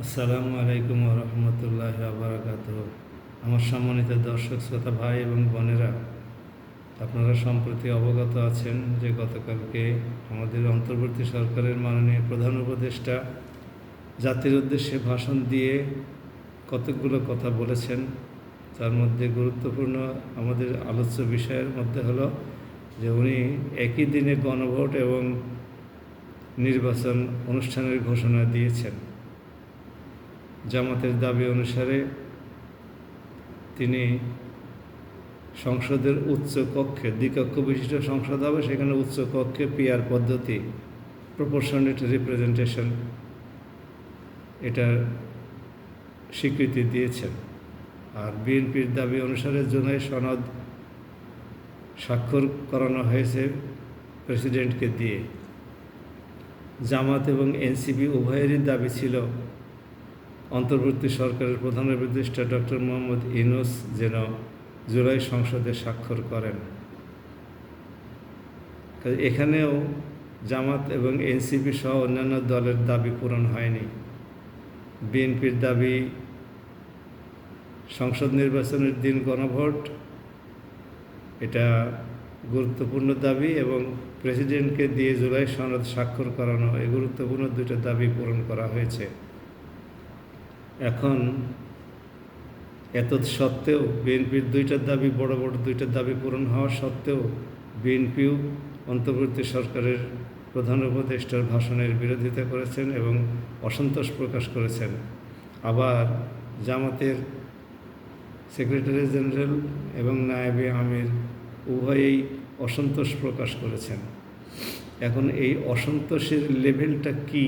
আসসালামু আলাইকুম রহমতুল্লাহ আবরাকাত। আমার সম্মানিত দর্শক শ্রোতা ভাই এবং বোনেরা, আপনারা সম্প্রতি অবগত আছেন যে গতকালকে আমাদের অন্তর্বর্তী সরকারের মাননীয় প্রধান উপদেষ্টা জাতির উদ্দেশ্যে ভাষণ দিয়ে কতকগুলো কথা বলেছেন। তার মধ্যে গুরুত্বপূর্ণ আমাদের আলোচ্য বিষয়ের মধ্যে হলো যে উনি একই দিনে গণভোট এবং নির্বাচন অনুষ্ঠানের ঘোষণা দিয়েছেন। জামাতের দাবি অনুসারে তিনি সংসদের উচ্চ কক্ষে, দ্বিকক্ষ বিশিষ্ট সংসদ হবে, সেখানে উচ্চ কক্ষে পিআর পদ্ধতি, প্রপোর্শনেট রিপ্রেজেন্টেশন, এটার স্বীকৃতি দিয়েছেন। আর বিএনপির দাবি অনুসারে জুলাই সনদ স্বাক্ষর করানো হয়েছে প্রেসিডেন্টকে দিয়ে। জামাত এবং এনসিপি উভয়েরই দাবি ছিল অন্তর্বর্তী সরকারের প্রধান উপদেষ্টা ডক্টর মোহাম্মদ ইউনূস যেন জুলাই সংসদে স্বাক্ষর করেন। এখানেও জামাত এবং এনসিপি সহ অন্যান্য দলের দাবি পূরণ হয়নি। বিএনপির দাবি সংসদ নির্বাচনের দিন গণভোট, এটা গুরুত্বপূর্ণ দাবি, এবং প্রেসিডেন্টকে দিয়ে জুলাই সনদ স্বাক্ষর করানো, এই গুরুত্বপূর্ণ দুইটা দাবি পূরণ করা হয়েছে। এখন এত সত্ত্বেও বিএনপির বড় বড় দুইটা দাবি পূরণ হওয়া সত্ত্বেও বিএনপিও অন্তর্বর্তী সরকারের প্রধান উপদেষ্টার ভাষণের বিরোধিতা করেছেন এবং অসন্তোষ প্রকাশ করেছেন। আবার জামাতের সেক্রেটারি জেনারেল এবং নায়েবে আমির উভয়েই অসন্তোষ প্রকাশ করেছেন। এখন এই অসন্তোষের লেভেলটা কী?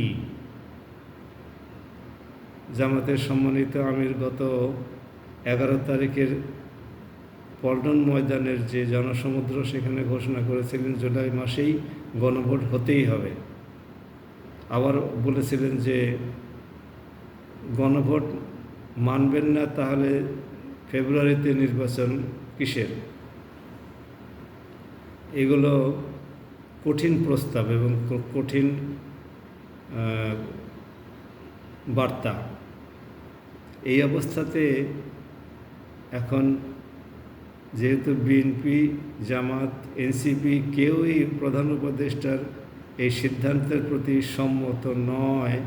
জামাতের সম্মানিত আমির গত 11 তারিখের পল্টন ময়দানের যে জনসমুদ্র, সেখানে ঘোষণা করেছিলেন জুলাই মাসেই গণভোট হতেই হবে। আবার বলেছিলেন যে গণভোট মানবেন না তাহলে ফেব্রুয়ারিতে নির্বাচন কিসের? এগুলো কঠিন প্রস্তাব এবং কঠিন বার্তা। এই অবস্থাতে এখন যেহেতু বিএনপি, জামাত, এনসিপি কেউই প্রধান উপদেষ্টার এই সিদ্ধান্তের প্রতি সম্মত নয়,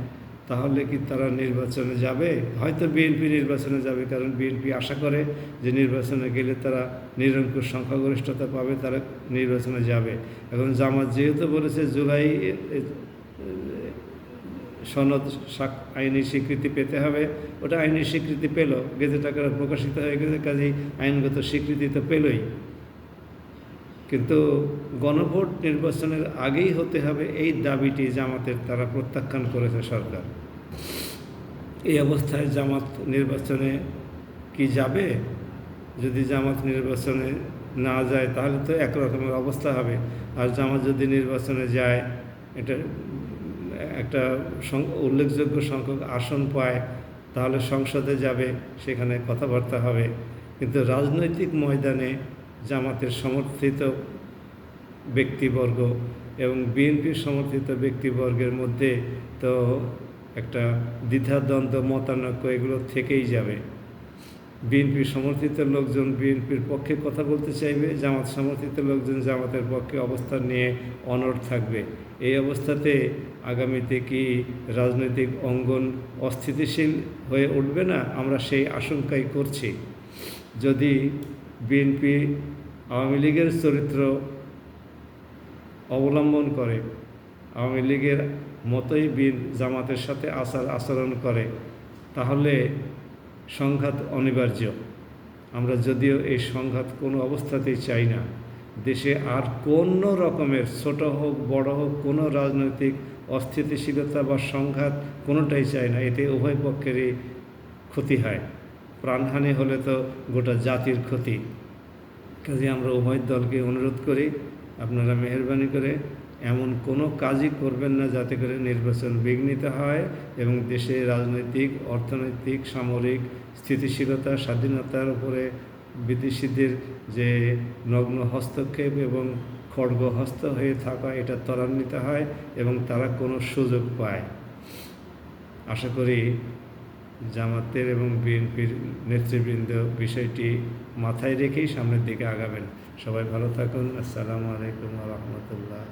তাহলে কি তারা নির্বাচনে যাবে? হয়তো বিএনপি নির্বাচনে যাবে, কারণ বিএনপি আশা করে যে নির্বাচনে গেলে তারা নিরঙ্কুশ সংখ্যাগরিষ্ঠতা পাবে, তারা নির্বাচনে যাবে। এখন জামাত যেহেতু বলেছে জুলাই সনদ আইনি স্বীকৃতি পেতে হবে, ওটা আইনি স্বীকৃতি পেল, গেজেট আকারে প্রকাশিত হয়ে গেছে, কাজেই আইনগত স্বীকৃতি তো পেলই। কিন্তু গণভোট নির্বাচনের আগেই হতে হবে, এই দাবিটি জামাতের তারা প্রত্যাখ্যান করেছে সরকার। এই অবস্থায় জামাত নির্বাচনে কি যাবে? যদি জামাত নির্বাচনে না যায় তাহলে তো একরকমের অবস্থা হবে। আর জামাত যদি নির্বাচনে যায়, এটা একটা উল্লেখযোগ্য সংখ্যক আসন পায়, তাহলে সংসদে যাবে, সেখানে কথাবার্তা হবে। কিন্তু রাজনৈতিক ময়দানে জামাতের সমর্থিত ব্যক্তিবর্গ এবং বিএনপির সমর্থিত ব্যক্তিবর্গের মধ্যে তো একটা দ্বিধাদ্বন্দ্ব, মতানৈক্য এগুলো থেকেই যাবে। বিএনপির সমর্থিত লোকজন বিএনপির পক্ষে কথা বলতে চাইবে, জামাত সমর্থিত লোকজন জামাতের পক্ষে অবস্থান নিয়ে অনড় থাকবে। এই অবস্থাতে আগামীতে কি রাজনৈতিক অঙ্গন অস্থিতিশীল হয়ে উঠবে না? আমরা সেই আশঙ্কাই করছি। যদি বিএনপি আওয়ামী লীগের চরিত্র অবলম্বন করে, আওয়ামী লীগের মতোই জামাতের সাথে আচরণ করে, তাহলে সংঘাত অনিবার্য। আমরা যদিও এই সংঘাত কোনো অবস্থাতেই চাই না। দেশে আর কোনো রকমের, ছোট হোক বড় হোক, কোনো রাজনৈতিক অস্থিতিশীলতা বা সংঘাত কোনোটাই চাই না। এতে উভয় পক্ষেরই ক্ষতি হয়। প্রাণহানি হলে তো গোটা জাতির ক্ষতি। কাজে আমরা উভয় দলকে অনুরোধ করি, আপনারা মেহেরবানি করে এমন কোনো কাজই করবেন না যাতে করে নির্বাচন বিঘ্নিত হয় এবং দেশে রাজনৈতিক, অর্থনৈতিক, সামরিক স্থিতিশীলতা, স্বাধীনতার উপরে বিদেশিদের যে নগ্ন হস্তক্ষেপ এবং খড়গহস্ত হয়ে থাকা, এটা ত্বরান্বিত হয় এবং তারা কোনো সুযোগ পায়। আশা করি জামাতের এবং বিএনপির নেতৃবৃন্দ বিষয়টি মাথায় রেখেই সামনের দিকে আগাবেন। সবাই ভালো থাকুন। আসসালামু আলাইকুম ওয়া রাহমাতুল্লাহ।